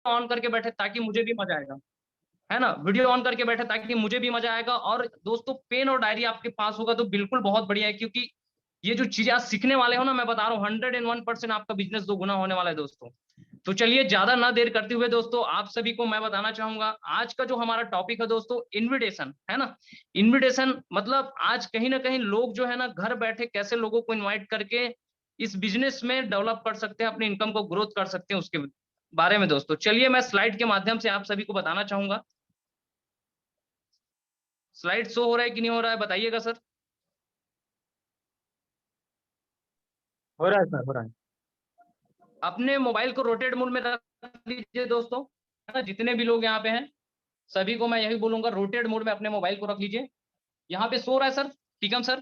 On करके बैठे ताकि मुझे भी मजा आएगा, है ना? वीडियो ऑन करके बैठे ताकि मुझे भी मजा आएगा, और दोस्तों पेन और डायरी आपके पास होगा तो बिल्कुल बहुत बढ़िया है, क्योंकि ये जो चीज़ें आज सीखने वाले हो ना, मैं बता रहा हूँ 101% आपका बिज़नेस दोगुना होने वाला है दोस्तों। तो चलिए ज़्यादा ना देर करते हुए दोस्तों, आप सभी को मैं बताना चाहूँगा, आज का जो हमारा टॉपिक है दोस्तों, इन्विटेशन, है ना? इन्विटेशन मतलब आज कहीं न कहीं लोग जो है ना, घर बैठे कैसे लोगों को इनवाइट करके इस बिज़नेस में डेवलप कर सकते हैं, अपनी इनकम को ग्रोथ कर सकते हैं, उसके बारे में दोस्तों। चलिए मैं स्लाइड के माध्यम से आप सभी को बताना चाहूँगा। स्लाइड शो हो रहा है कि नहीं हो रहा है, बताइएगा सर? हो रहा है सर, हो रहा है। अपने मोबाइल को रोटेट मोड में रख लीजिए दोस्तों, है ना? जितने भी लोग यहाँ पे हैं, सभी को मैं यही बोलूँगा, रोटेट मोड में अपने मोबाइल को रख लीजिए। यहाँ पे शो रहा है सर? टीकम सर?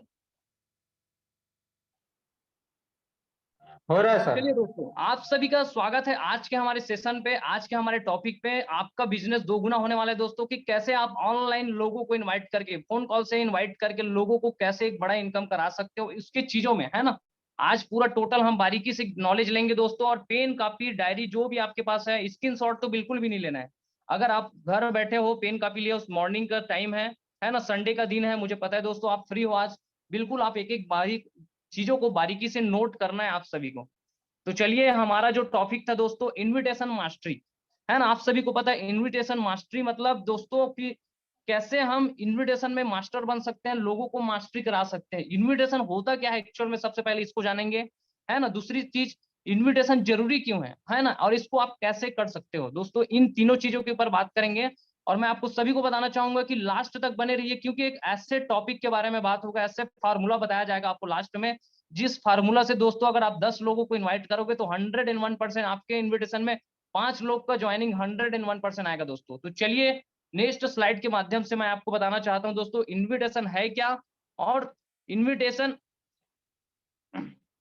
हो रहा है सर। चलिए दोस्तों, आप सभी का स्वागत है आज के हमारे सेशन पे, आज के हमारे टॉपिक पे। आपका बिज़नेस दोगुना होने वाला है दोस्तों, कि कैसे आप ऑनलाइन लोगों को इनवाइट करके, फ़ोन कॉल से इनवाइट करके लोगों को कैसे एक बड़ा इनकम करा सकते हो, इसकी चीज़ों में, है ना? आज पूरा टोटल हम बारीकी से नॉलेज लेंगे दोस्तों, और पेन, कॉपी, डायरी जो भी आपके पास है, स्क्रीनशॉट तो बिल्कुल भी नहीं लेना है। अगर आप घर बैठे हो, पेन, कॉपी लिए, उस मॉर्निंग का टाइम है ना? संडे का दिन है, मुझे पता है दोस्तों आप फ्री हो आज। बिल्कुल आप एक-एक बारीक चीज़ों को बारीकी से नोट करना है आप सभी को। तो चलिए हमारा जो टॉपिक था दोस्तों, इन्विटेशन मास्टरी, है ना? आप सभी को पता है इन्विटेशन मास्टरी मतलब दोस्तों कि कैसे हम इन्विटेशन में मास्टर बन सकते हैं, लोगों को मास्टरी करा सकते हैं। इन्विटेशन होता क्या है एक्चुअल में, सबसे पहले इसको जानेंगे, है ना? दूसरी चीज़, इन्विटेशन ज़रूरी क्यों है ना? और इसको आप कैसे कर सकते हो? दोस्तों इन तीनों चीज़ों के ऊपर बात करेंगे, और मैं आपको सभी को बताना चाहूँगा कि लास्ट तक बने रहिए, क्योंकि एक ऐसे टॉपिक के बारे में बात होगा, ऐसे फार्मूला बताया जाएगा आपको लास्ट में, जिस फार्मूला से दोस्तों अगर आप 10 लोगों को इनवाइट करोगे तो 101% आपके इन्विटेशन में 5 लोग का जॉइनिंग 101% आएगा दोस्तों। तो चलिए नेक्स्ट स्लाइड के माध्यम से मैं आपको बताना चाहता हूँ दोस्तों, इन्विटेशन है क्या? और इन्विटेशन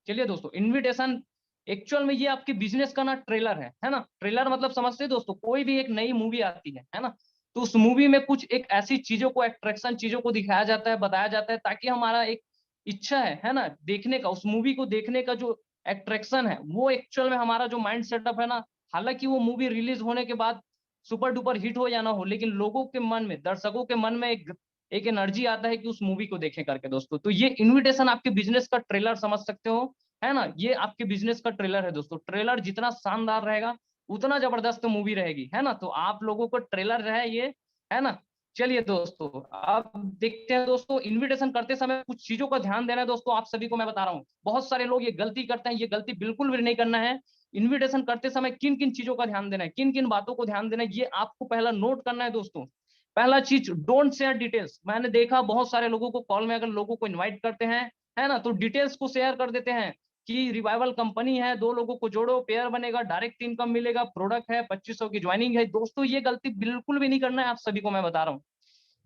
चलिए दोस्तों, इन्विटेशन एक्चुअल में ये आपके बिज़नेस का ना ट्रेलर है ना? ट्रेलर मतलब समझते हैं दोस्तों, कोई भी एक नई मूवी आती है ना? तो उस मूवी में कुछ एक ऐसी चीज़ों को, अट्रैक्शन चीज़ों को दिखाया जाता है, बताया जाता है, ताकि हमारा एक इच्छा है ना? देखने का, उस मूवी को देखने का जो अट्रैक्शन है, वो एक्चुअल में हमारा जो माइंड सेटअप है ना, हालाँकि वो मूवी रिलीज़ होने के बाद सुपर डुपर हिट हो या ना हो, लेकिन लोगों के मन में, दर्शकों के मन में एक एनर्जी आता है कि उस मूवी को देखें करके दोस्तों। तो ये इन्विटेशन आपके बिज़नेस का ट्रेलर समझ सकते हो, है ना? ये आपके बिज़नेस का ट्रेलर है दोस्तों। ट्रेलर जितना शानदार रहेगा, उतना ज़बरदस्त मूवी रहेगी, है ना? तो आप लोगों को ट्रेलर है ये, है ना? चलिए दोस्तों, अब देखते हैं दोस्तों, इन्विटेशन करते समय कुछ चीज़ों का ध्यान देना है दोस्तों, आप सभी को मैं बता रहा हूँ। बहुत सारे लोग ये गलती करते हैं, ये गलती बिल्कुल भी नहीं करना है। इन्विटेशन करते समय किन-किन चीज़ों का ध्यान देना है, किन-किन बातों को ध्यान देना है, ये आपको पहला नोट करना है दोस्तों। पहला चीज़, डोंट शेयर डिटेल्स। मैंने देखा बहुत सारे लोगों को कॉल में, अगर लोगों को इनवाइट करते हैं, है ना? तो डिटेल्स को शेयर कर देते हैं कि रिवाइवल कंपनी है, 2 लोगों को जोड़ो, पेयर बनेगा, डायरेक्ट इनकम मिलेगा, प्रोडक्ट है, 2500 की जॉइनिंग है। दोस्तों ये गलती बिल्कुल भी नहीं करना है, आप सभी को मैं बता रहा हूँ।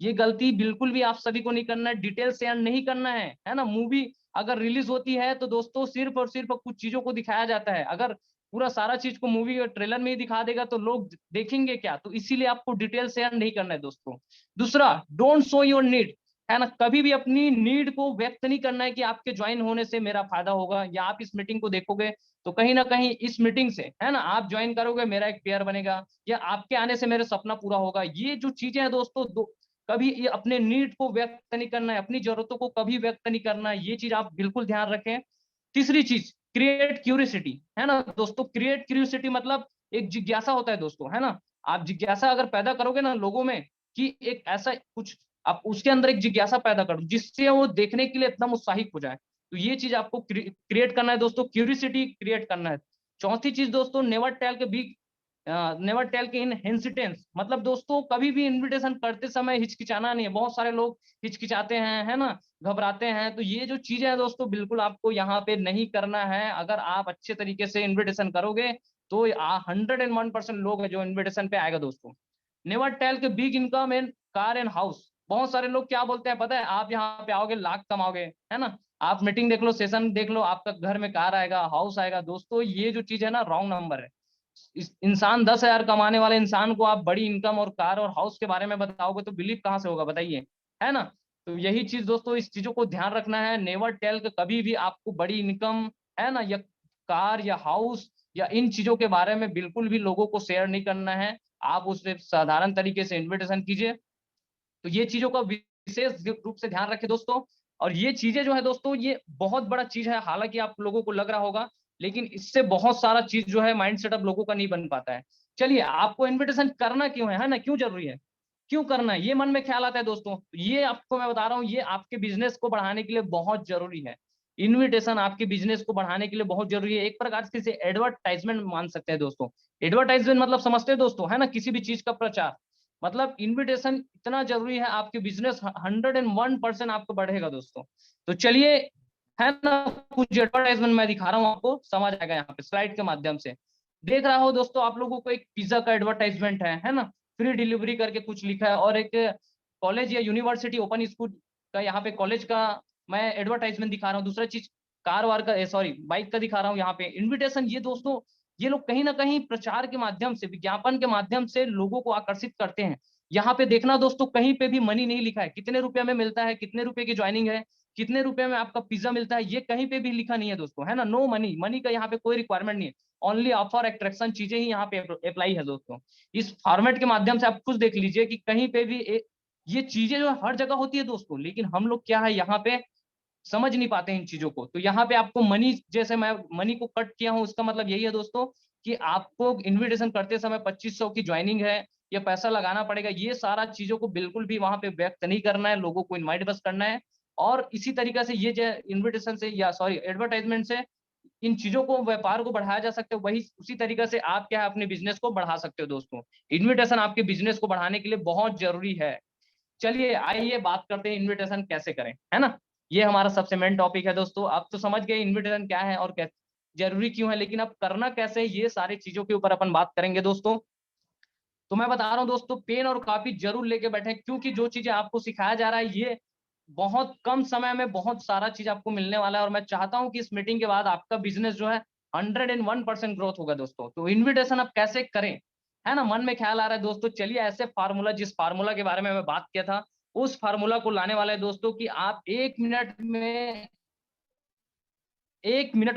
ये गलती बिल्कुल भी आप सभी को नहीं करना है, डिटेल शेयर नहीं करना है ना? मूवी अगर रिलीज़ होती है तो दोस्तों सिर्फ़ और सिर्फ़ कुछ चीज़ों को दिखाया जाता है। अगर पूरा सारा चीज़ को मूवी और ट्रेलर में ही दिखा देगा तो लोग देखेंगे क्या? तो इसीलिए आपको डिटेल शेयर नहीं करना है दोस्तों। दूसरा, डोंट शो योर नीड, है ना? कभी भी अपनी नीड को व्यक्त नहीं करना है कि आपके जॉइन होने से मेरा फ़ायदा होगा, या आप इस मीटिंग को देखोगे तो कहीं न कहीं इस मीटिंग से, है ना? आप जॉइन करोगे, मेरा एक पेयर बनेगा, या आपके आने से मेरा सपना पूरा होगा। ये जो चीज़ें हैं दोस्तों, दो कभी ये अपने नीड को व्यक्त नहीं करना है, अपनी ज़रूरतों को कभी व्यक्त नहीं करना है, ये चीज़ आप बिल्कुल ध्यान रखें। तीसरी चीज़, क्रिएट क्यूरियोसिटी, है ना? दोस्तों क्रिएट क्यूरियोसिटी मतलब एक जिज्ञासा होता है दोस्तों, है ना? आप जिज्ञासा अगर पैदा करोगे ना लोगों में, कि एक ऐसा कुछ, आप उसके अंदर एक जिज्ञासा पैदा करो, जिससे वो देखने के लिए एकदम उत्साहित हो जाए। तो ये चीज़ आपको क्रिएट करना है दोस्तों, क्यूरियोसिटी क्रिएट करना है। चौथी चीज़ दोस्तों, नेवर टेल के बिग नेवर टेल के इन हेसिटेंस, मतलब दोस्तों कभी भी इन्विटेशन करते समय हिचकिचाना नहीं है। बहुत सारे लोग हिचकिचाते हैं, है ना? घबराते हैं, तो ये जो चीज़ें हैं दोस्तों बिल्कुल आपको यहाँ पे नहीं करना है। अगर आप अच्छे तरीके से इन्विटेशन करोगे तो 101% लोग हैं जो इन्विटेशन पे आएगा दोस्तों। नेवर टेल के big income in car and house. बहुत सारे लोग क्या बोलते हैं पता है? आप यहाँ पे आओगे लाख कमाओगे, है ना? आप मीटिंग देख लो, सेशन देख लो, आपका घर में कार आएगा, हाउस आएगा। दोस्तों ये जो चीज़ है ना, रॉन्ग नंबर है। इस इंसान 10,000 कमाने वाले इंसान को आप बड़ी इनकम और कार और हाउस के बारे में बताओगे तो बिलीव कहाँ से होगा बताइए, है ना? तो यही चीज़ दोस्तों, इस चीज़ों को ध्यान रखना है। नेवर टेल कि कभी भी आपको बड़ी इनकम, है ना, या कार या हाउस या इन चीजों के बारे में बिल्कुल भी लोगों को शेयर नहीं करना है। आप उससे साधारण तरीके से इन्विटेशन कीजिए। तो ये चीजों का विशेष रूप से ध्यान रखें दोस्तों। और ये चीजें जो है दोस्तों, ये बहुत बड़ा चीज है, हालांकि आप लोगों को लग रहा होगा, लेकिन इससे बहुत सारा चीज जो है माइंड सेटअप लोगों का नहीं बन पाता है। चलिए, आपको इन्विटेशन करना क्यों है ना, क्यों जरूरी है, क्यों करना है, ये मन में ख्याल आता है दोस्तों। ये आपको मैं बता रहा हूँ, ये आपके बिजनेस को बढ़ाने के लिए बहुत जरूरी है। इन्विटेशन आपके बिजनेस को बढ़ाने के लिए बहुत जरूरी है। एक प्रकार से इसे एडवर्टाइजमेंट मान सकते हैं दोस्तों। एडवर्टाइजमेंट मतलब समझते हैं दोस्तों, है ना, किसी भी चीज का प्रचार। मतलब इन्विटेशन इतना जरूरी है, आपके बिजनेस 101% आपको बढ़ेगा दोस्तों। तो चलिए, है ना, कुछ एडवर्टाइजमेंट मैं दिखा रहा हूँ आपको, समझ आएगा यहाँ पे स्लाइड के माध्यम से। देख रहा हो दोस्तों, आप लोगों को एक पिज्जा का एडवर्टाइजमेंट है ना, फ्री डिलीवरी करके कुछ लिखा है, और एक कॉलेज या यूनिवर्सिटी ओपन स्कूल का, यहाँ पे कॉलेज का मैं एडवर्टाइजमेंट दिखा रहा हूँ। दूसरा चीज कार वार का, सॉरी बाइक का दिखा रहा हूँ यहाँ पे इन्विटेशन। ये दोस्तों, ये लोग कहीं ना कहीं प्रचार के माध्यम से, विज्ञापन के माध्यम से लोगों को आकर्षित करते हैं। यहाँ पे देखना दोस्तों, कहीं पे भी मनी नहीं लिखा है, कितने रुपए में मिलता है, कितने रुपए की ज्वाइनिंग है, कितने रुपए में आपका पिज्जा मिलता है, ये कहीं पे भी लिखा नहीं है दोस्तों, है ना। नो मनी, मनी का यहाँ पे कोई रिक्वायरमेंट नहीं है। ओनली ऑफर एट्रैक्शन चीजें ही यहाँ पे अप्लाई है दोस्तों। इस फॉर्मेट के माध्यम से आप खुद देख लीजिए कि कहीं पे भी ये चीजें जो हर जगह होती है दोस्तों, लेकिन हम लोग क्या है यहाँ पे समझ नहीं पाते हैं इन चीजों को। तो यहाँ पे आपको मनी, जैसे मैं मनी को कट किया हूँ, उसका मतलब यही है दोस्तों कि आपको इन्विटेशन करते समय 2500 की ज्वाइनिंग है, या पैसा लगाना पड़ेगा, ये सारा चीजों को बिल्कुल भी वहां पे व्यक्त नहीं करना है, लोगों को इनवाइट बस करना है। और इसी तरीके से ये जो इन्विटेशन से, या सॉरी एडवर्टाइजमेंट से, इन चीजों को, व्यापार को बढ़ाया जा सकता है। वही उसी तरीके से आप क्या है, अपने बिजनेस को बढ़ा सकते हो दोस्तों। इन्विटेशन आपके बिजनेस को बढ़ाने के लिए बहुत जरूरी है। चलिए, आइए बात करते हैं इन्विटेशन कैसे करें, है ना। ये हमारा सबसे मेन टॉपिक है दोस्तों। आप तो समझ गए इन्विटेशन क्या है और जरूरी क्यों है, लेकिन अब करना कैसे है, ये सारी चीजों के ऊपर अपन बात करेंगे दोस्तों। तो मैं बता रहा हूँ दोस्तों, पेन और कॉपी जरूर लेके बैठे, क्योंकि जो चीजें आपको सिखाया जा रहा है, ये बहुत कम समय में बहुत सारा चीज आपको मिलने वाला है। और मैं चाहता हूँ कि इस मीटिंग के बाद आपका बिजनेस जो है 101% ग्रोथ होगा दोस्तों। तो इन्विटेशन आप कैसे करें, है ना, मन में ख्याल आ रहा है दोस्तों। चलिए, ऐसे फार्मूला, जिस फार्मूला के बारे में मैं बात किया था, उस फार्मूला को लाने वाला है दोस्तों, कि आप 1 मिनट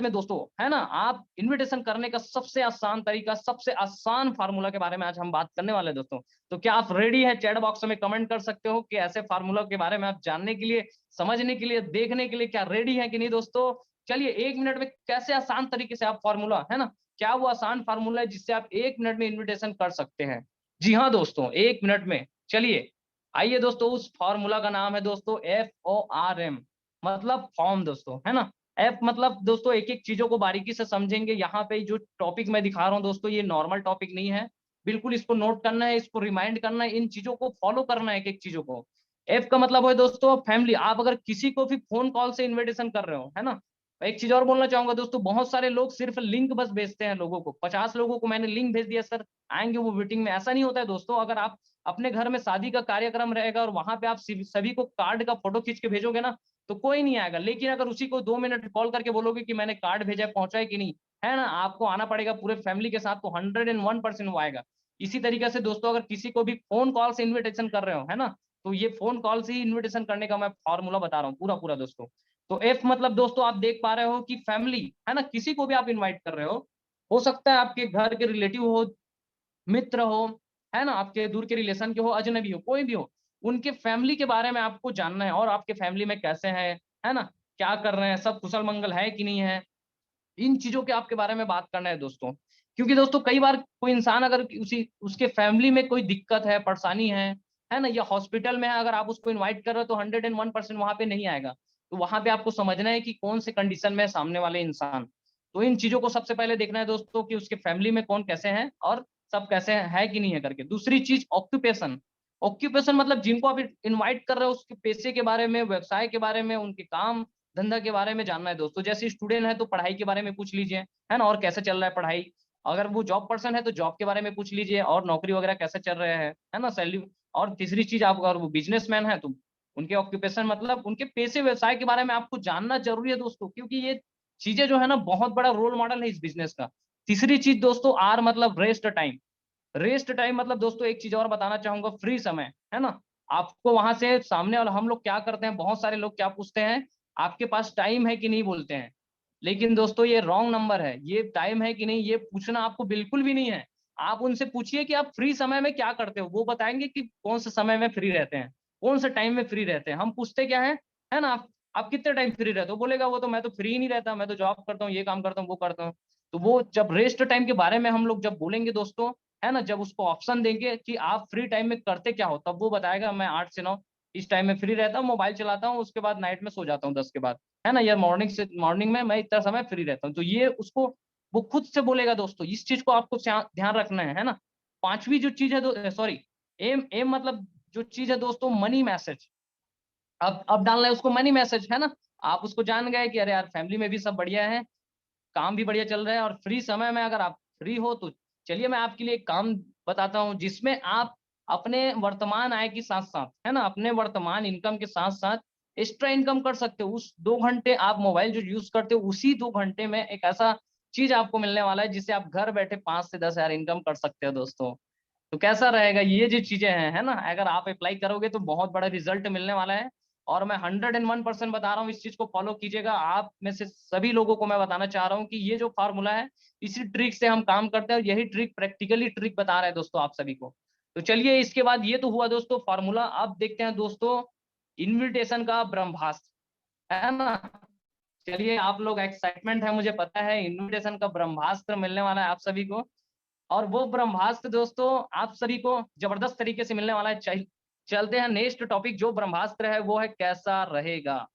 में दोस्तों, है ना, आप इन्विटेशन करने का सबसे आसान तरीका, सबसे आसान फार्मूला के बारे में आज हम बात करने वाले हैं दोस्तों। तो क्या आप रेडी है? चैट बॉक्स में कमेंट कर सकते हो कि ऐसे फार्मूला के बारे में आप जानने के लिए, समझने के लिए, देखने के लिए क्या रेडी है कि नहीं दोस्तों। चलिए, 1 मिनट में कैसे आसान तरीके से आप फार्मूला, है ना, क्या वो आसान फार्मूला है जिससे आप 1 मिनट में इन्विटेशन कर सकते हैं? जी हाँ दोस्तों, 1 मिनट में। चलिए, आइए दोस्तों, उस फार्मूला का नाम है दोस्तों FORM, मतलब फॉर्म दोस्तों, है ना। एफ मतलब दोस्तों, एक एक चीजों को बारीकी से समझेंगे। यहाँ पे जो टॉपिक मैं दिखा रहा हूँ दोस्तों, ये नॉर्मल टॉपिक नहीं है। बिल्कुल इसको नोट करना है, इसको रिमाइंड करना है, इन चीजों को फॉलो करना है, एक एक चीजों को। एफ का मतलब है दोस्तों फैमिली। आप अगर किसी को भी फोन कॉल से इन्विटेशन कर रहे हो, है ना। एक चीज और बोलना चाहूंगा दोस्तों, बहुत सारे लोग सिर्फ लिंक बस भेजते हैं लोगों को। 50 लोगों को मैंने लिंक भेज दिया, सर आएंगे वो मीटिंग में, ऐसा नहीं होता है दोस्तों। अगर आप अपने घर में शादी का कार्यक्रम रहेगा और वहां पे आप सभी को कार्ड का फोटो खींच के भेजोगे ना, तो कोई नहीं आएगा। लेकिन अगर उसी को 2 मिनट कॉल करके बोलोगे कि मैंने कार्ड भेजा है, पहुंचा है कि नहीं, है ना, आपको आना पड़ेगा पूरे फैमिली के साथ, तो 101% वो आएगा। इसी तरीके से दोस्तों, अगर किसी को भी फोन कॉल से इन्विटेशन कर रहे हो, है ना, तो ये फोन कॉल से ही इन्विटेशन करने का मैं फॉर्मूला बता रहा हूँ पूरा पूरा दोस्तों। तो एफ मतलब दोस्तों, आप देख पा रहे हो कि फैमिली, है ना, किसी को भी आप इन्वाइट कर रहे हो सकता है आपके घर के रिलेटिव हो, मित्र हो, है ना, आपके दूर के रिलेशन के हो, अजनबी हो, कोई भी हो, उनके फैमिली के बारे में आपको जानना है। और आपके फैमिली में कैसे हैं, है ना, क्या कर रहे हैं, सब कुशल मंगल है कि नहीं है, इन चीजों के आपके बारे में बात करना है दोस्तों। क्योंकि दोस्तों, कई बार कोई इंसान अगर उसी उसके फैमिली में कोई दिक्कत है, परेशानी है ना, या हॉस्पिटल में है, अगर आप उसको इन्वाइट कर रहे हो तो 101% वहां पे नहीं आएगा। तो वहां पे आपको समझना है कि कौन से कंडीशन में है सामने वाले इंसान। तो इन चीजों को सबसे पहले देखना है दोस्तों, कि उसके फैमिली में कौन कैसे हैं, और सब कैसे है कि नहीं है करके। दूसरी चीज, ऑक्यूपेशन। ऑक्यूपेशन मतलब जिनको आप इन्वाइट कर रहे हो, उसके पैसे के बारे में, व्यवसाय के बारे में, उनके काम धंधा के बारे में जानना है दोस्तों। जैसे स्टूडेंट है तो पढ़ाई के बारे में पूछ लीजिए, है ना, और कैसे चल रहा है पढ़ाई। अगर वो जॉब पर्सन है तो जॉब के बारे में पूछ लीजिए, और नौकरी वगैरह कैसे चल रहे हैं, है ना, सैलरी। और तीसरी चीज, आप अगर वो बिजनेसमैन है तो उनके ऑक्यूपेशन मतलब उनके पेशे व्यवसाय के बारे में आपको जानना जरूरी है दोस्तों, क्योंकि ये चीजें जो है ना, बहुत बड़ा रोल मॉडल है इस बिजनेस का। तीसरी चीज दोस्तों, आर मतलब रेस्ट टाइम। रेस्ट टाइम मतलब दोस्तों, एक चीज और बताना चाहूंगा, फ्री समय, है ना। आपको वहां से सामने वाला, हम लोग क्या करते हैं, बहुत सारे लोग क्या पूछते हैं, आपके पास टाइम है कि नहीं बोलते हैं। लेकिन दोस्तों ये रॉन्ग नंबर है, ये टाइम है कि नहीं ये पूछना आपको बिल्कुल भी नहीं है। आप उनसे पूछिए कि आप फ्री समय में क्या करते हो, वो बताएंगे कि कौन से समय में फ्री रहते हैं, कौन से टाइम में फ्री रहते हैं। हम पूछते क्या है ना, आप कितने टाइम फ्री रहते हो, बोलेगा वो तो मैं तो फ्री ही नहीं रहता, मैं तो जॉब करता हूँ, ये काम करता हूँ, वो करता हूँ। तो वो जब रेस्ट टाइम के बारे में हम लोग जब बोलेंगे दोस्तों, है ना, जब उसको ऑप्शन देंगे कि आप फ्री टाइम में करते क्या हो, तब वो बताएगा मैं 8 से 9 इस टाइम में फ्री रहता हूँ, मोबाइल चलाता हूँ, उसके बाद नाइट में सो जाता हूँ 10 के बाद, है ना, या मॉर्निंग में मैं इतना समय फ्री रहता हूँ। तो ये उसको वो खुद से बोलेगा दोस्तों, इस चीज को आपको ध्यान रखना है ना। पांचवी जो चीज है, सॉरी, एम एम मतलब जो चीज है दोस्तों, मनी मैसेज। अब डालना है उसको मनी मैसेज, है ना। आप उसको जान गए कि अरे यार फैमिली में भी सब बढ़िया है, काम भी बढ़िया चल रहा है, और फ्री समय में अगर आप फ्री हो तो चलिए मैं आपके लिए एक काम बताता हूँ, जिसमें आप अपने वर्तमान आय के साथ-साथ, है ना, अपने वर्तमान इनकम के साथ-साथ एक्स्ट्रा इनकम कर सकते हो। उस 2 घंटे आप मोबाइल जो यूज़ करते हो, उसी 2 घंटे में एक ऐसा चीज़ आपको मिलने वाला है, जिससे आप घर बैठे 5 से 10 हज़ार इनकम कर सकते हो दोस्तों। तो कैसा रहेगा ये जो चीज़ें हैं, है ना? अगर आप अप्लाई करोगे तो बहुत बड़ा रिज़ल्ट मिलने वाला है, और मैं 101% बता रहा हूँ, इस चीज़ को फ़ॉलो कीजिएगा। आप में से सभी लोगों को मैं बताना चाह रहा हूँ कि ये जो फ़ॉर्मूला है, इसी ट्रिक से हम काम करते हैं, और यही ट्रिक प्रैक्टिकली ट्रिक बता रहा है दोस्तों आप सभी को। तो चलिए इसके बाद ये तो हुआ दोस्तों फ़ॉर्मूला, अब देखते हैं दोस्तों इन्विटेशन का ब्रह्मास्त्र, है ना? चलिए आप लोग एक्साइटमेंट है, मुझे पता है इन्विटेशन का ब्रह्मास्त्र मिलने वाला है आप सभी को। और वो ब्रह्मास्त्र दोस्तों आप सभी को जबरदस्त तरीके से मिलने वाला है। चलते हैं नेक्स्ट टॉपिक, जो ब्रह्मास्त्र है वो है कैसा रहेगा।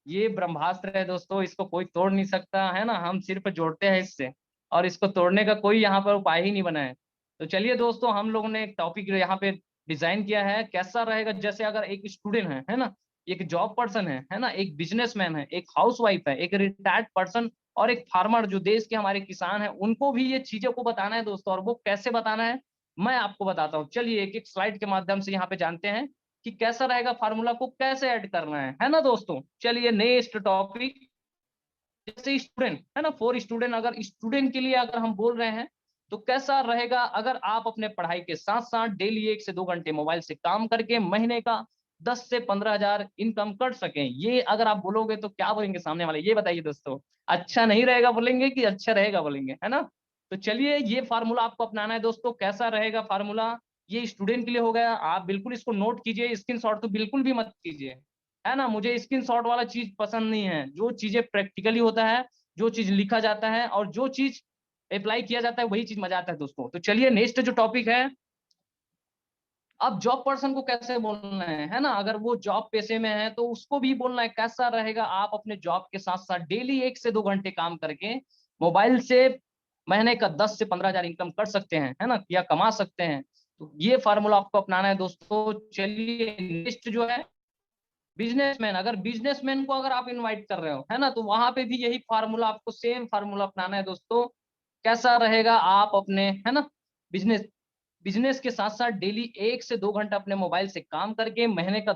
ये ब्रह्मास्त्र है दोस्तों, इसको कोई तोड़ नहीं सकता, है ना? हम सिर्फ जोड़ते हैं इससे, और इसको तोड़ने का कोई यहाँ पर उपाय ही नहीं बना है। तो चलिए दोस्तों हम लोगों ने एक टॉपिक यहाँ पे डिज़ाइन किया है, कैसा रहेगा, जैसे अगर एक स्टूडेंट है ना? एक जॉब पर्सन है ना? एक बिज़नेसमैन है, एक हाउसवाइफ है, एक रिटायर्ड पर्सन और एक फार्मर जो देश के हमारे किसान हैं, उनको भी ये चीज़ों को बताना है दोस्तों, और वो कैसे बताना है, मैं आपको बताता हूँ। चलिए एक-एक स्लाइड के माध्यम से यहाँ पे जानते हैं कि कैसा रहेगा, फार्मूला को कैसे ऐड करना है ना दोस्तों? चलिए नेक्स्ट टॉपिक, जैसे स्टूडेंट है ना, फॉर स्टूडेंट, अगर स्टूडेंट के लिए अगर हम बोल रहे हैं, तो कैसा रहेगा अगर आप अपने पढ़ाई के साथ-साथ डेली 1 से 2 घंटे मोबाइल से काम करके महीने का 10 से 15,000 इनकम कर सकें। ये अगर आप बोलोगे तो क्या बोलेंगे सामने वाले, ये बताइए दोस्तों? अच्छा नहीं रहेगा बोलेंगे कि अच्छा रहेगा बोलेंगे, है ना? तो चलिए ये फार्मूला आपको अपनाना है दोस्तों, कैसा रहेगा फार्मूला? ये स्टूडेंट के लिए हो गया, आप बिल्कुल इसको नोट कीजिए, स्क्रीनशॉट तो बिल्कुल भी मत कीजिए। है ना? मुझे स्क्रीनशॉट वाला चीज़ पसंद नहीं है। जो चीज़ें प्रैक्टिकली होता है, जो चीज़ लिखा जाता है और जो चीज़ अप्लाई किया जाता है, वही चीज़ मज़ा आता है दोस्तों। तो चलिए नेक्स्ट जो टॉपिक है, अब जॉब पर्सन को कैसे बोलना है ना? अगर वो जॉब पेशे में है, तो उसको भी बोलना है, कैसा रहेगा आप अपने जॉब के साथ-साथ डेली 1 से 2 घंटे काम करके मोबाइल से महीने का 10 से 15,000 इनकम कर सकते हैं, है ना? या कमा सकते हैं। तो ये फ़ॉर्मूला आपको अपनाना है दोस्तों। चलिए नेक्स्ट जो है बिज़नेसमैन, अगर बिज़नेसमैन को अगर आप इनवाइट कर रहे हो, है ना? तो वहाँ पे भी यही फ़ॉर्मूला, आपको सेम फ़ॉर्मूला अपनाना है दोस्तों। कैसा रहेगा आप अपने, है ना, बिज़नेस बिज़नेस के साथ-साथ डेली 1 से 2 घंटा अपने मोबाइल से काम करके महीने का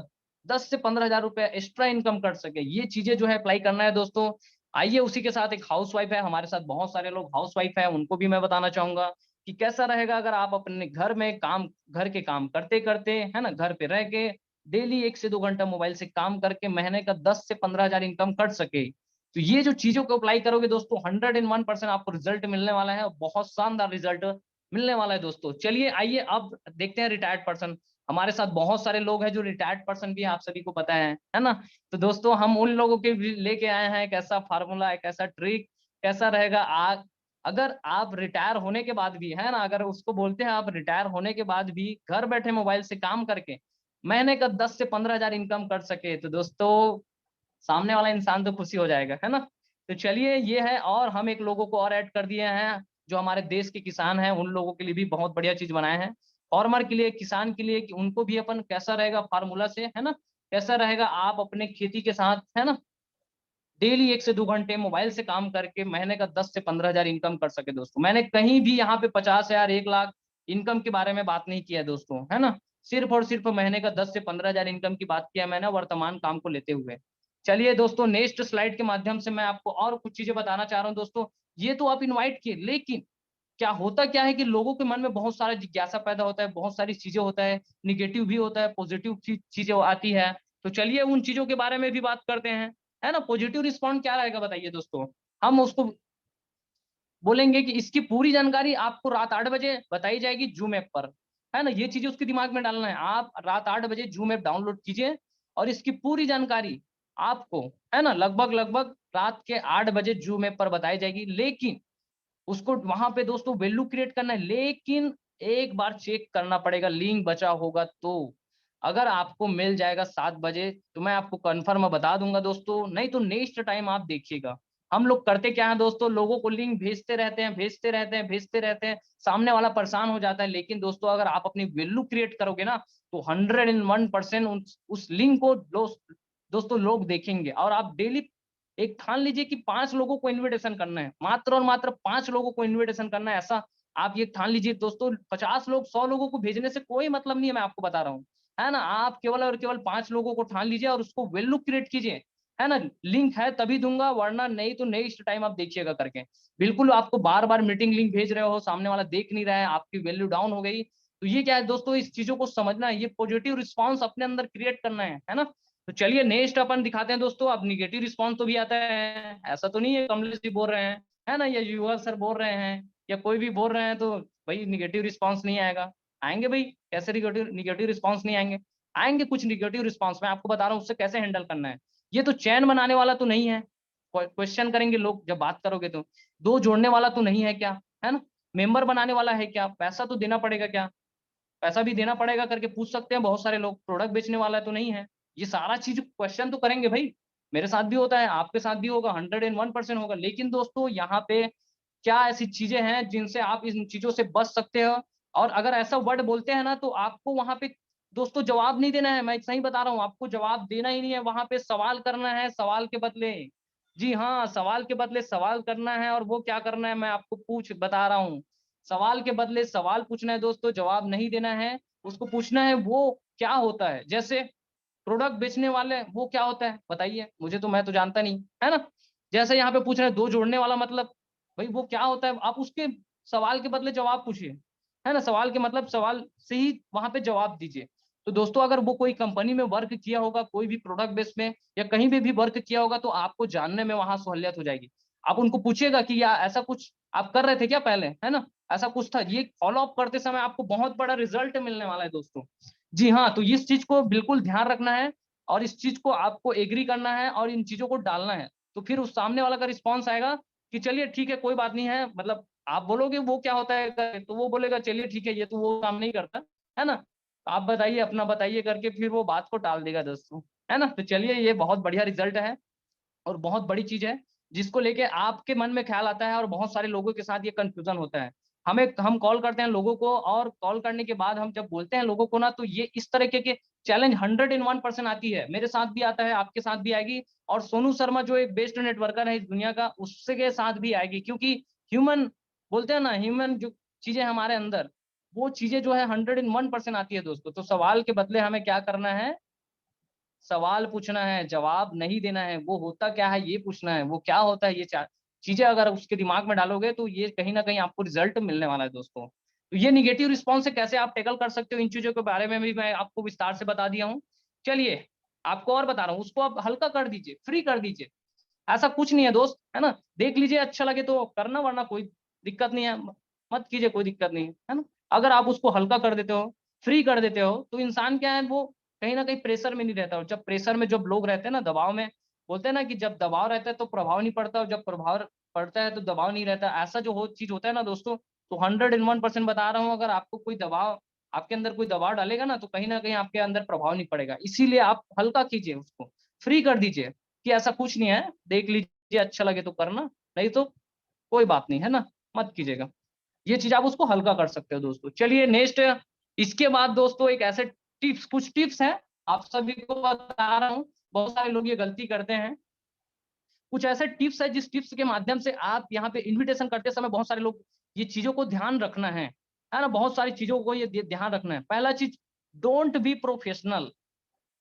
10 से 15,000 रुपए एक्स्ट्रा इनकम कर सकें। ये चीज़ें जो है अप्लाई करना है दोस्तों। आइए उसी के साथ एक हाउसवाइफ़ है, हमारे साथ बहुत सारे लोग हाउसवाइफ़ हैं, उनको भी मैं बताना चाहूँगा कि कैसा रहेगा अगर आप अपने घर में काम, घर के काम करते-करते, है ना, घर पे रह के डेली 1 से 2 घंटा मोबाइल से काम करके महीने का 10 से 15,000 इनकम कर सके। तो ये जो चीज़ों को अप्लाई करोगे दोस्तों, 101% आपको रिज़ल्ट मिलने वाला है, और बहुत शानदार रिज़ल्ट मिलने वाला है दोस्तों। चलिए आइए अब देखते हैं रिटायर्ड पर्सन। हमारे साथ बहुत सारे लोग हैं जो रिटायर्ड पर्सन भी हैं, आप सभी को पता है ना? तो दोस्तों हम उन लोगों के भी लेके आए हैं एक ऐसा फ़ॉर्मूला, एक ऐसा ट्रिक, कैसा रहेगा अगर आप रिटायर होने के बाद भी, है ना? अगर उसको बोलते हैं आप रिटायर होने के बाद भी घर बैठे मोबाइल से काम करके महीने का 10 से 15,000 इनकम कर सके, तो दोस्तों सामने वाला इंसान तो खुशी हो जाएगा, है ना? तो चलिए ये है, और हम एक लोगों को और ऐड कर दिए हैं, जो हमारे देश के किसान हैं, उन लोगों के लिए भी बहुत बढ़िया चीज़ बनाए हैं। फार्मर के लिए, किसान के लिए, कि उनको भी अपन कैसा रहेगा फार्मूला से, है ना? कैसा रहेगा आप अपने खेती के साथ, है ना, डेली 1 से 2 घंटे मोबाइल से काम करके महीने का 10 से 15,000 इनकम कर सके दोस्तों। मैंने कहीं भी यहाँ पे 50,000, 1 लाख इनकम के बारे में बात नहीं किया है दोस्तों, है ना? सिर्फ़ और सिर्फ़ महीने का 10 से 15,000 इनकम की बात किया है मैंने वर्तमान काम को लेते हुए। चलिए दोस्तों नेक्स्ट स्लाइड के माध्यम से मैं आपको और कुछ चीज़ें बताना चाह रहा हूँ दोस्तों। ये तो आप इनवाइट किए, लेकिन क्या होता क्या है कि लोगों के मन में बहुत सारा जिज्ञासा पैदा होता है, बहुत सारी चीज़ें होता है, नेगेटिव भी होता है, पॉज़िटिव चीज़ें आती है। तो चलिए उन चीज़ों के बारे में भी बात करते हैं, है ना? पॉज़िटिव रिस्पॉन्ड क्या रहेगा बताइए दोस्तों? हम उसको बोलेंगे कि इसकी पूरी जानकारी आपको रात 8 बजे बताई जाएगी जूम ऐप पर, है ना? ये चीजें उसके दिमाग में डालना है। आप रात 8 बजे जूम ऐप डाउनलोड कीजिए और इसकी पूरी जानकारी आपको, है ना, लगभग रात के 8 बजे जूम ऐप पर बताई जाएगी। लेकिन उसको वहां पे दोस्तों वैल्यू क्रिएट करना है, लेकिन एक बार चेक करना पड़ेगा लिंक बचा होगा तो। अगर आपको मिल जाएगा 7 बजे तो मैं आपको कंफर्म बता दूंगा दोस्तों, नहीं तो नेक्स्ट टाइम आप देखिएगा। हम लोग करते क्या है दोस्तों, लोगों को लिंक भेजते रहते हैं, भेजते रहते हैं, सामने वाला परेशान हो जाता है। लेकिन दोस्तों अगर आप अपनी वैल्यू क्रिएट करोगे ना, तो 101% उस लिंक को दोस्तों लोग देखेंगे। और आप डेली एक ठान लीजिए कि 5 लोगों को इन्विटेशन करना है, मात्र और मात्र 5 लोगों को इन्विटेशन करना है। ऐसा आप ये ठान लीजिए दोस्तों, 50 लोग 100 लोगों को भेजने से कोई मतलब नहीं है, मैं आपको बता रहा हूँ, है ना? आप केवल और केवल 5 लोगों को ठान लीजिए और उसको वैल्यू क्रिएट कीजिए, है ना? लिंक है तभी दूंगा, वरना नहीं तो नेक्स्ट टाइम आप देखिएगा करके। बिल्कुल आपको बार-बार मीटिंग लिंक भेज रहे हो, सामने वाला देख नहीं रहा है, आपकी वैल्यू डाउन हो गई। तो ये क्या है दोस्तों, इस चीज़ों को समझना है, ये पॉजिटिव रिस्पॉन्स अपने अंदर क्रिएट करना है ना? तो चलिए नेक्स्ट अपन दिखाते हैं दोस्तों। अब नेगेटिव रिस्पॉन्स तो भी आता है, ऐसा तो नहीं है कमलेश जी बोल रहे हैं, है ना, या युवा सर बोल रहे हैं, या कोई भी बोल रहे हैं तो भाई नेगेटिव रिस्पॉन्स नहीं आएगा। आएंगे भाई, कैसे नेगेटिव नेगेटिव रिस्पॉन्स नहीं आएंगे? आएंगे कुछ नेगेटिव रिस्पॉन्स, मैं आपको बता रहा हूँ उससे कैसे हैंडल करना है। ये तो चैन बनाने वाला तो नहीं है, क्वेश्चन करेंगे लोग जब बात करोगे तो। दो जोड़ने वाला तो नहीं है क्या, है ना? मेंबर बनाने वाला है क्या? पैसा तो देना पड़ेगा क्या? पैसा भी देना पड़ेगा करके पूछ सकते हैं बहुत सारे लोग। प्रोडक्ट बेचने वाला तो नहीं है। ये सारा चीज़ क्वेश्चन तो करेंगे भई। मेरे साथ भी होता है, आपके साथ भी होगा, 101% होगा। लेकिन दोस्तों यहाँ पे क्या ऐसी चीज़ें हैं जिनसे आप इन चीज़ों से बच सकते हो? और अगर ऐसा वर्ड बोलते हैं ना तो आपको वहाँ पे दोस्तों जवाब नहीं देना है, मैं सही बता रहा हूँ, आपको जवाब देना ही नहीं है, वहाँ पे सवाल करना है सवाल के बदले। जी हाँ, सवाल के बदले सवाल करना है, और वो क्या करना है मैं आपको पूछ बता रहा हूँ। सवाल के बदले सवाल पूछना है दोस्तों, जवाब नहीं देना है। उसको पूछना है वो क्या होता है? जैसे प्रोडक्ट बेचने वाले वो क्या होता है? बताइए, मुझे तो मैं तो जानता नहीं, है ना? जैसे यहाँ पे पूछ रहे हैं 2 जोड़ने वाला मतलब, भई वो क्या होता है? आप उसके सवाल के बदले जवाब पूछिए, है ना? सवाल के मतलब सवाल से ही वहाँ पे जवाब दीजिए। तो दोस्तों अगर वो कोई कंपनी में वर्क किया होगा, कोई भी प्रोडक्ट बेस में या कहीं पे भी वर्क किया होगा, तो आपको जानने में वहाँ सहूलियत हो जाएगी। आप उनको पूछिएगा कि या ऐसा कुछ आप कर रहे थे क्या पहले? है ना? ऐसा कुछ था। ये फ़ॉलो अप करते समय आपको बहुत बड़ा रिज़ल्ट मिलने वाला है दोस्तों। जी हाँ, तो इस चीज़ को बिल्कुल ध्यान रखना है और इस चीज़ को आपको एग्री करना है और इन चीज़ों को डालना है। तो फिर उस सामने वाला का रिस्पॉन्स आएगा कि चलिए ठीक है, कोई बात नहीं है, मतलब आप बोलोगे वो क्या होता है करके, तो वो बोलेगा चलिए ठीक है, ये तो वो काम नहीं करता, है ना? आप बताइए, अपना बताइए करके फिर वो बात को टाल देगा दोस्तों, है ना? तो चलिए ये बहुत बढ़िया रिज़ल्ट है और बहुत बड़ी चीज़ है, जिसको लेके आपके मन में ख़्याल आता है और बहुत सारे लोगों के साथ ये कन्फ्यूज़न होता है। हम कॉल करते हैं लोगों को और कॉल करने के बाद हम जब बोलते हैं लोगों को ना, तो ये इस तरीके के चैलेंज 101% आती है। मेरे साथ भी आता है, आपके साथ भी आएगी और सोनू शर्मा जो एक बेस्ट नेटवर्कर है इस दुनिया का, उसके साथ भी आएगी, क्योंकि ह्यूमन बोलते हैं ना, ह्यूमन जो चीज़ें हमारे अंदर, वो चीज़ें जो है 101% आती है दोस्तों। तो सवाल के बदले हमें क्या करना है, सवाल पूछना है, जवाब नहीं देना है, वो होता क्या है ये पूछना है, वो क्या होता है ये चा चीज़ें अगर उसके दिमाग में डालोगे तो ये कहीं न कहीं आपको रिज़ल्ट मिलने वाला है दोस्तों। तो ये नेगेटिव रिस्पॉन्स से कैसे आप टैकल कर सकते हो, इन चीज़ों के बारे में भी मैं आपको विस्तार से बता दिया हूँ। चलिए, आपको और बता रहा हूँ, उसको आप हल्का कर दीजिए, फ्री कर दीजिए। ऐसा कुछ नहीं है दोस्त, है ना? देख लीजिए अच्छा लगे तो करना, वरना कोई दिक्कत नहीं है, मत कीजिए, कोई दिक्कत नहीं है ना? अगर आप उसको हल्का कर देते हो, फ्री कर देते हो, तो इंसान क्या है वो कहीं न कहीं प्रेशर में नहीं रहता, और जब प्रेशर में जब लोग रहते हैं ना, दबाव में, बोलते हैं ना कि जब दबाव रहता है तो प्रभाव नहीं पड़ता और जब प्रभाव पड़ता है तो दबाव नहीं रहता। ऐसा जो हो चीज़ होता है ना दोस्तों, तो 101% बता रहा हूँ, अगर आपको कोई दबाव आपके अंदर कोई दबाव डालेगा ना, तो कहीं न कहीं आपके अंदर प्रभाव नहीं पड़ेगा। इसीलिए आप हल्का कीजिए उसको, फ्री कर दीजिए कि ऐसा कुछ नहीं है, देख लीजिए अच्छा लगे तो करना, नहीं तो कोई बात नहीं, है ना? मत कीजिएगा। ये चीज़ आप उसको हल्का कर सकते हो दोस्तों। चलिए नेक्स्ट, इसके बाद दोस्तों एक ऐसे टिप्स, कुछ टिप्स हैं, आप सभी को बता रहा हूँ, बहुत सारे लोग ये गलती करते हैं। कुछ ऐसे टिप्स हैं जिस टिप्स के माध्यम से आप यहाँ पे इन्विटेशन करते समय बहुत सारे लोग ये चीज़ों को ध्यान रखना है ना? बहुत सारी चीज़ों को ये ध्यान रखना है। पहला चीज़, डोंट बी प्रोफेशनल।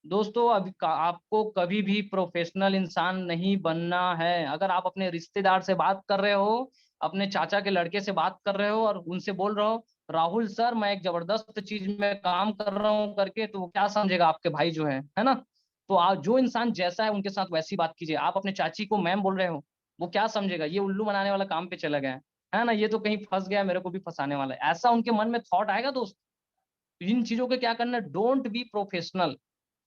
दोस्तों अभी आपको कभी भी प्रोफेशनल इंसान नहीं बनना है। अगर आप अपने रिश्तेदार से बात कर रहे हो, अपने चाचा के लड़के से बात कर रहे हो और उनसे बोल रहे हो, राहुल सर मैं एक ज़बरदस्त चीज़ में काम कर रहा हूँ करके, तो वो क्या समझेगा आपके भाई जो है ना? तो जो इंसान जैसा है उनके साथ वैसी बात कीजिए। आप अपने चाची को मैम बोल रहे हो, वो क्या समझेगा, ये उल्लू बनाने वाला काम पे चला गया है ना, ये तो कहीं फंस गया, मेरे को भी फंसाने वाला है, ऐसा उनके मन में थॉट आएगा दोस्त। इन चीजों के क्या करना है, डोंट बी प्रोफेशनल।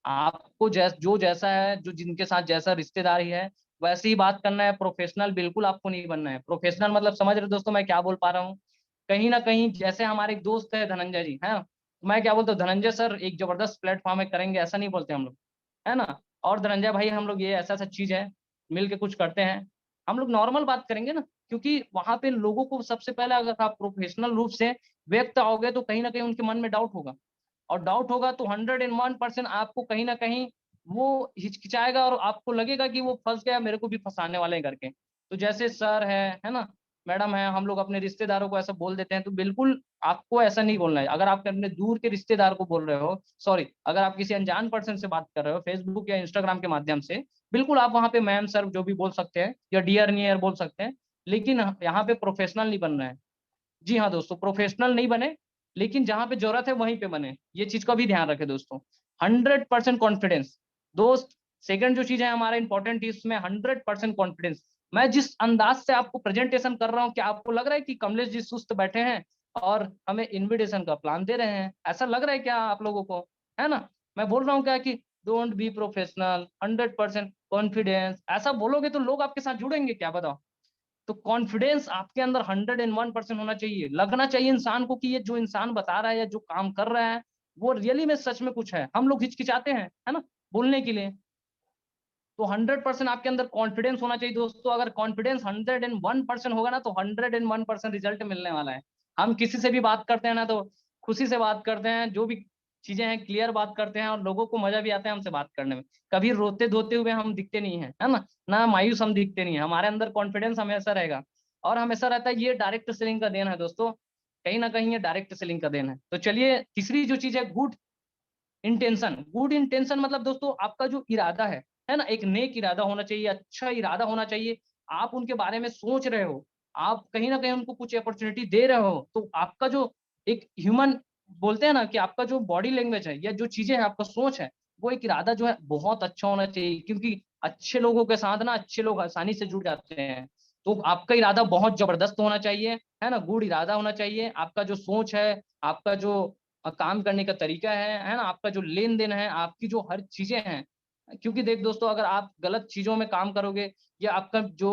आपको जो जैसा है, जो जिनके साथ जैसा रिश्तेदारी है, वैसे ही बात करना है। प्रोफेशनल बिल्कुल आपको नहीं बनना है। प्रोफेशनल मतलब समझ रहे हो दोस्तों मैं क्या बोल पा रहा हूँ। कहीं ना कहीं जैसे हमारे एक दोस्त है धनंजय जी, है ना, तो मैं क्या बोलता हूँ, धनंजय सर एक जबरदस्त प्लेटफॉर्म है, करेंगे, ऐसा नहीं बोलते हम लोग, है ना। और धनंजय भाई हम लोग ये ऐसा ऐसा चीज है, मिल के कुछ करते हैं, हम लोग नॉर्मल बात करेंगे ना। क्योंकि वहां पे लोगों को सबसे पहले अगर आप प्रोफेशनल रूप से व्यक्त आओगे तो कहीं ना कहीं उनके मन में डाउट होगा, और डाउट होगा तो 101% आपको कहीं ना कहीं वो हिचकिचाएगा, और आपको लगेगा कि वो फंस गया, मेरे को भी फंसाने वाले हैं करके। तो जैसे सर है ना, मैडम है, हम लोग अपने रिश्तेदारों को ऐसा बोल देते हैं, तो बिल्कुल आपको ऐसा नहीं बोलना है। अगर आप अपने दूर के रिश्तेदार को बोल रहे हो, सॉरी, अगर आप किसी अनजान पर्सन से बात कर रहे हो फेसबुक या इंस्टाग्राम के माध्यम से, बिल्कुल आप वहां पे मैम सर जो भी बोल सकते हैं, या डियर नियर बोल सकते हैं, लेकिन यहाँ पे प्रोफेशनल नहीं बनना है। जी हाँ दोस्तों, प्रोफेशनल नहीं बने, लेकिन जहां पे जरूरत है वहीं पे बने, ये चीज का भी ध्यान रखें दोस्तों। 100% कॉन्फिडेंस दोस्त। सेकंड जो चीज है हमारा इंपॉर्टेंट, इसमें 100% कॉन्फिडेंस। मैं जिस अंदाज से आपको प्रेजेंटेशन कर रहा हूँ, क्या आपको लग रहा है कि कमलेश जी सुस्त बैठे हैं और हमें इनविटेशन का प्लान दे रहे हैं, ऐसा लग रहा है क्या आप लोगों को, है ना। मैं बोल रहा हूँ क्या कि डोंट बी प्रोफेशनल, 100% कॉन्फिडेंस, ऐसा बोलोगे तो लोग आपके साथ जुड़ेंगे, क्या बताओ। तो कॉन्फिडेंस आपके अंदर 101% होना चाहिए, लगना चाहिए इंसान को कि ये जो इंसान बता रहा है या जो काम कर रहा है, वो रियली में सच में कुछ है। हम लोग हिचकिचाते हैं, है ना, बोलने के लिए। तो 100% आपके अंदर कॉन्फिडेंस होना चाहिए दोस्तों। अगर कॉन्फिडेंस 101% होगा ना, तो 101% रिजल्ट मिलने वाला है। हम किसी से भी बात करते हैं ना, तो खुशी से बात करते हैं, जो भी चीजें हैं क्लियर बात करते हैं, और लोगों को मजा भी आता है हमसे बात करने में। कभी रोते धोते हुए हम दिखते नहीं है, है ना मायूस हम दिखते नहीं है, हमारे अंदर कॉन्फिडेंस हमेशा रहेगा, और हमेशा रहता है। ये डायरेक्ट सेलिंग का देन है दोस्तों, कहीं ना कहीं ये डायरेक्ट सेलिंग का देन है। तो चलिए, तीसरी जो चीज है, गुड इंटेंशन। गुड इंटेंशन मतलब दोस्तों आपका जो इरादा है ना, एक नेक इरादा होना चाहिए, अच्छा इरादा होना चाहिए। आप उनके बारे में सोच रहे हो, आप कहीं ना कहीं उनको कुछ अपॉर्चुनिटी दे रहे हो, तो आपका जो एक ह्यूमन बोलते हैं ना, कि आपका जो बॉडी लैंग्वेज है या जो चीजें हैं, आपका सोच है, वो एक इरादा जो है बहुत अच्छा होना चाहिए। क्योंकि अच्छे लोगों के साथ ना अच्छे लोग आसानी से जुड़ जाते हैं। तो आपका इरादा बहुत जबरदस्त होना चाहिए, है ना, गुड इरादा होना चाहिए। आपका जो सोच है, आपका जो काम करने का तरीका है ना, आपका जो लेन देन है, आपकी जो हर चीजें हैं। क्योंकि देख दोस्तों, अगर आप गलत चीजों में काम करोगे, या आपका जो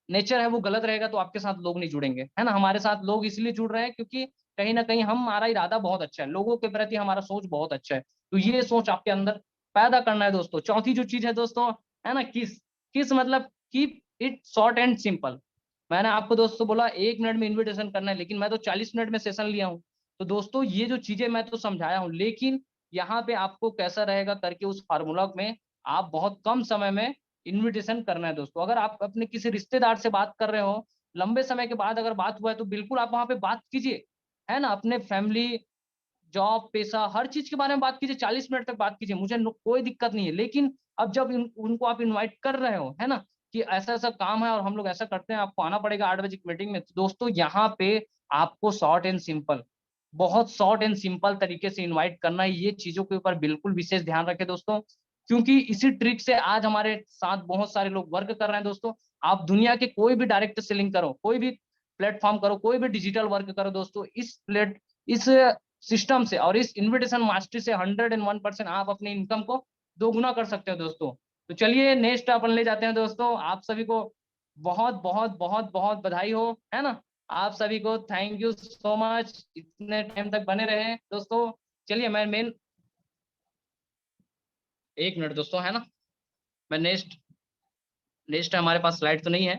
नेचर है वो गलत रहेगा, तो आपके साथ लोग नहीं जुड़ेंगे, है ना। हमारे साथ लोग इसलिए जुड़ रहे हैं क्योंकि कहीं ना कहीं हमारा इरादा बहुत अच्छा है, लोगों के प्रति हमारा सोच बहुत अच्छा है। तो ये सोच आपके अंदर पैदा करना है दोस्तों। चौथी जो चीज है दोस्तों, है ना, किस किस मतलब keep it short and simple. मैंने आपको दोस्तों बोला 1 मिनट में इन्विटेशन करना है, लेकिन मैं तो 40 मिनट में सेशन लिया हूँ। तो दोस्तों ये जो चीजें मैं तो समझाया हूँ, लेकिन यहाँ पे आपको कैसा रहेगा करके उस फार्मूला में आप बहुत कम समय में इन्विटेशन करना है दोस्तों। अगर आप अपने किसी रिश्तेदार से बात कर रहे हो, लंबे समय के बाद अगर बात हुआ है, तो बिल्कुल आप वहां पे बात कीजिए, है ना। अपने फैमिली, जॉब, पैसा, हर चीज के बारे में बात कीजिए, 40 मिनट तक बात कीजिए, मुझे कोई दिक्कत नहीं है। लेकिन अब जब उनको आप इनवाइट कर रहे हो, है ना, कि ऐसा ऐसा काम है और हम लोग ऐसा करते हैं, आपको आना पड़ेगा 8 बजे की मीटिंग में, तो दोस्तों यहाँ पे आपको शॉर्ट एंड सिंपल, बहुत शॉर्ट एंड सिंपल तरीके से इनवाइट करना है। ये चीजों के ऊपर बिल्कुल विशेष ध्यान रखें दोस्तों, क्योंकि इसी ट्रिक से आज हमारे साथ बहुत सारे लोग वर्क कर रहे हैं दोस्तों। आप दुनिया के कोई भी डायरेक्ट सेलिंग करो, कोई भी प्लेटफॉर्म करो, कोई भी डिजिटल वर्क करो दोस्तों, इस सिस्टम से और इस इन्विटेशन मास्टरी से 101% आप अपनी इनकम को दोगुना कर सकते हो दोस्तों। तो चलिए नेक्स्ट अपन ले जाते हैं दोस्तों। आप सभी को बहुत बहुत बहुत बहुत बधाई हो, है ना। आप सभी को थैंक यू सो मच, इतने टाइम तक बने रहे दोस्तों। चलिए मैं मेन, 1 मिनट दोस्तों, है ना, मैं नेक्स्ट नेक्स्ट हमारे पास स्लाइड तो नहीं है।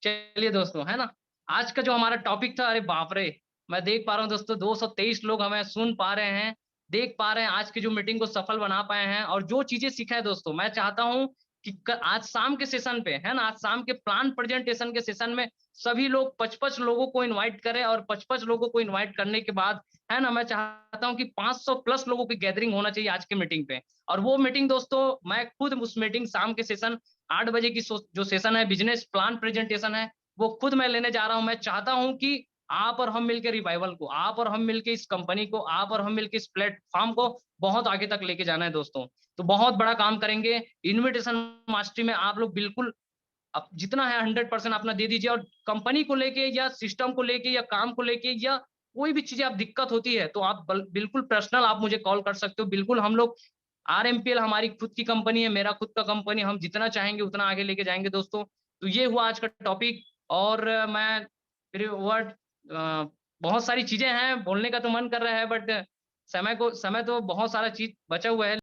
चलिए दोस्तों, है ना, आज का जो हमारा टॉपिक था, अरे बाप रे, मैं देख पा रहा हूँ दोस्तों 223 लोग हमें सुन पा रहे हैं, देख पा रहे हैं, आज की जो मीटिंग को सफल बना पाए हैं, और जो चीजें सीखा है दोस्तों, मैं चाहता हूँ कि आज शाम के सेशन पे, है ना, आज शाम के प्लान प्रेजेंटेशन के सेशन में सभी लोग 55 लोगों को इन्वाइट करें, और 55 लोगों को इन्वाइट करने के बाद, है ना, मैं चाहता हूँ कि 500 प्लस लोगों की गैदरिंग होना चाहिए आज की मीटिंग पे। और वो मीटिंग दोस्तों, मैं खुद उस मीटिंग शाम के सेशन 8 बजे की जो सेशन है, बिजनेस प्लान प्रेजेंटेशन है, वो खुद मैं लेने जा रहा हूं। मैं चाहता हूं कि आप और हम मिलकर रिवाइवल को, आप और हम मिलकर इस कंपनी को, आप और हम मिलकर इस प्लेटफॉर्म को बहुत आगे तक लेके जाना है दोस्तों। तो बहुत बड़ा काम करेंगे। इन्विटेशन मास्टरी में आप लोग बिल्कुल आप जितना है 100% अपना दे दीजिए और कंपनी को लेके या सिस्टम को लेके या काम को लेके या कोई भी चीज़ें आप दिक्कत होती है, तो आप बिल्कुल पर्सनल आप मुझे कॉल कर सकते हो। बिल्कुल हम लोग आरएमपीएल हमारी खुद की कंपनी है, मेरा खुद का कंपनी, हम जितना चाहेंगे उतना आगे लेके जाएँगे दोस्तों। तो ये हुआ आज का टॉपिक और मैं मेरे वर्ड बहुत सारी चीज़ें हैं, बोलने का तो मन कर रहा है बट समय तो बहुत सारा चीज़ बचा हुआ है।